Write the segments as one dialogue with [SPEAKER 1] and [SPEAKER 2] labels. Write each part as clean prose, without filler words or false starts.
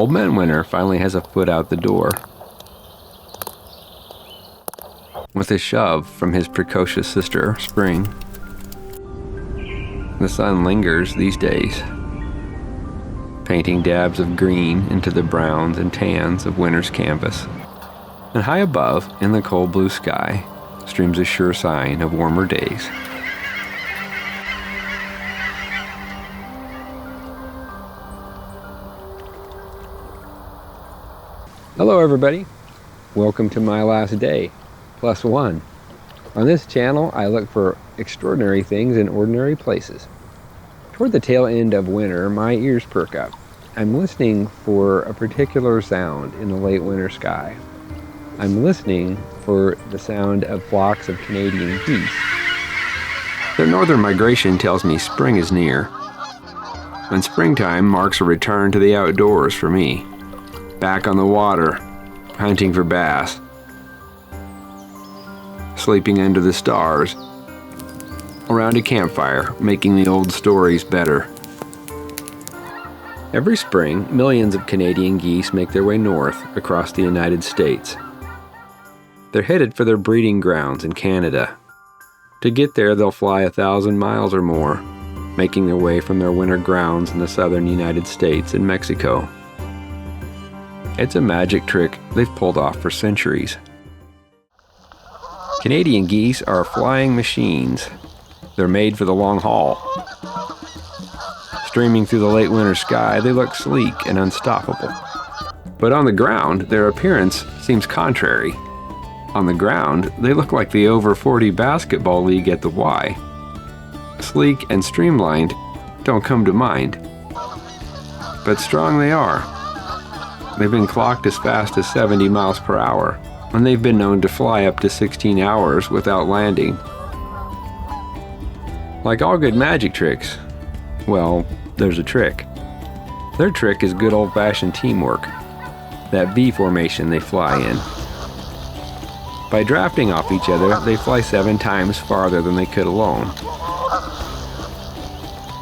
[SPEAKER 1] Old Man Winter finally has a foot out the door. With a shove from his precocious sister, Spring. The sun lingers these days, painting dabs of green into the browns and tans of winter's canvas. And high above, in the cold blue sky, streams a sure sign of warmer days. Hello everybody, welcome to my last day, plus one. On this channel I look for extraordinary things in ordinary places. Toward the tail end of winter, my ears perk up. I'm listening for a particular sound in the late winter sky. I'm listening for the sound of flocks of Canadian geese. Their northern migration tells me spring is near. And springtime marks a return to the outdoors for me. Back on the water, hunting for bass, sleeping under the stars, around a campfire, making the old stories better. Every spring, millions of Canadian geese make their way north across the United States. They're headed for their breeding grounds in Canada. To get there, they'll fly 1,000 miles or more, making their way from their winter grounds in the southern United States and Mexico. It's a magic trick they've pulled off for centuries. Canadian geese are flying machines. They're made for the long haul. Streaming through the late winter sky, they look sleek and unstoppable. But on the ground, their appearance seems contrary. On the ground, they look like the over 40 basketball league at the Y. Sleek and streamlined don't come to mind. But strong they are. They've been clocked as fast as 70 miles per hour, and they've been known to fly up to 16 hours without landing. Like all good magic tricks, well, there's a trick. Their trick is good old-fashioned teamwork, that V formation they fly in. By drafting off each other, they fly 7 times farther than they could alone.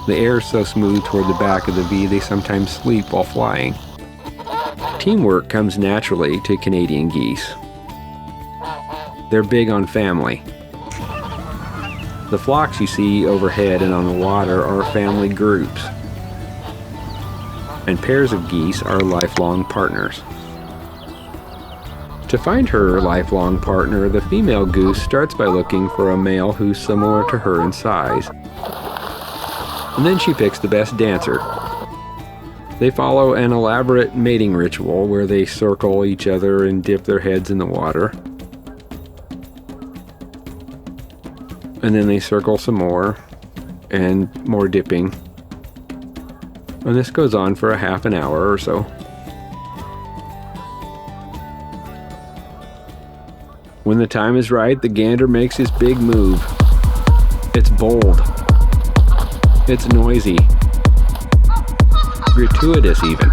[SPEAKER 1] The air is so smooth toward the back of the V, they sometimes sleep while flying. Teamwork comes naturally to Canadian geese. They're big on family. The flocks you see overhead and on the water are family groups. And pairs of geese are lifelong partners. To find her lifelong partner, the female goose starts by looking for a male who's similar to her in size. And then she picks the best dancer. They follow an elaborate mating ritual where they circle each other and dip their heads in the water. And then they circle some more, and more dipping. And this goes on for a half an hour or so. When the time is right, the gander makes his big move. It's bold. It's noisy. Gratuitous even.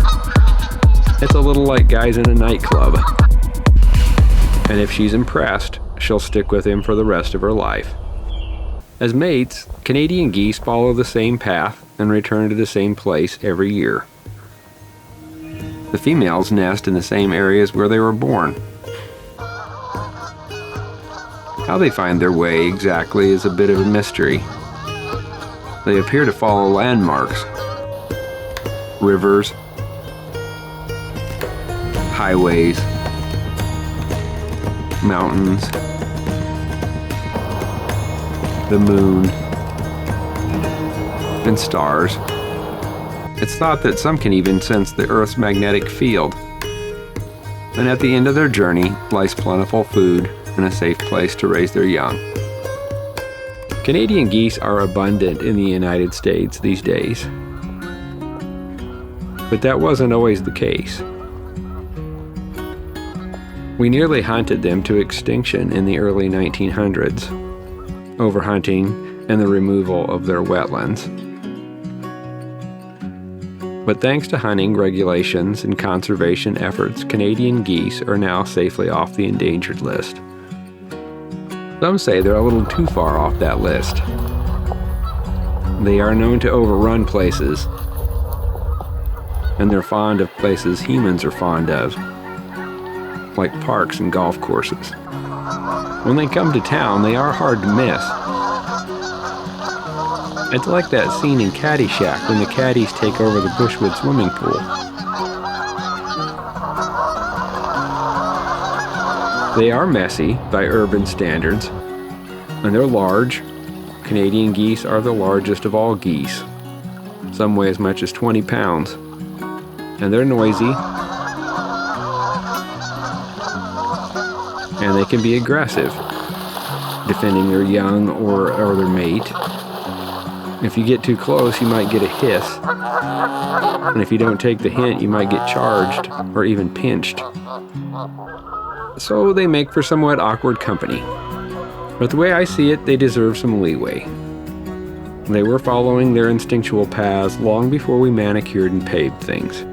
[SPEAKER 1] It's a little like guys in a nightclub. And if she's impressed, she'll stick with him for the rest of her life. As mates, Canadian geese follow the same path and return to the same place every year. The females nest in the same areas where they were born. How they find their way exactly is a bit of a mystery. They appear to follow landmarks. Rivers, highways, mountains, the moon, and stars. It's thought that some can even sense the Earth's magnetic field. And at the end of their journey lies plentiful food and a safe place to raise their young. Canadian geese are abundant in the United States these days. But that wasn't always the case. We nearly hunted them to extinction in the early 1900s, overhunting and the removal of their wetlands. But thanks to hunting regulations and conservation efforts, Canadian geese are now safely off the endangered list. Some say they're a little too far off that list. They are known to overrun places, and they're fond of places humans are fond of, like parks and golf courses. When they come to town, they are hard to miss. It's like that scene in Caddyshack when the caddies take over the Bushwood swimming pool. They are messy by urban standards, and they're large. Canadian geese are the largest of all geese. Some weigh as much as 20 pounds. And they're noisy. And they can be aggressive, defending their young or their mate. If you get too close, you might get a hiss. And if you don't take the hint, you might get charged or even pinched. So they make for somewhat awkward company. But the way I see it, they deserve some leeway. They were following their instinctual paths long before we manicured and paved things.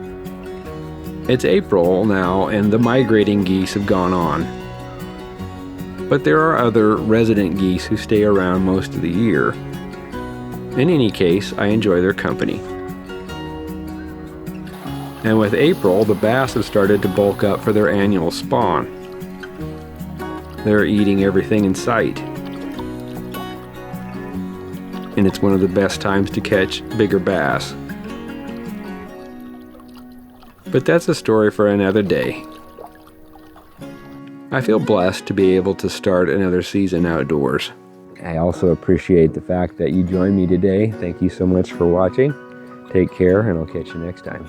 [SPEAKER 1] It's April now, and the migrating geese have gone on. But there are other resident geese who stay around most of the year. In any case, I enjoy their company. And with April, the bass have started to bulk up for their annual spawn. They're eating everything in sight. And it's one of the best times to catch bigger bass. But that's a story for another day. I feel blessed to be able to start another season outdoors. I also appreciate the fact that you joined me today. Thank you so much for watching. Take care, and I'll catch you next time.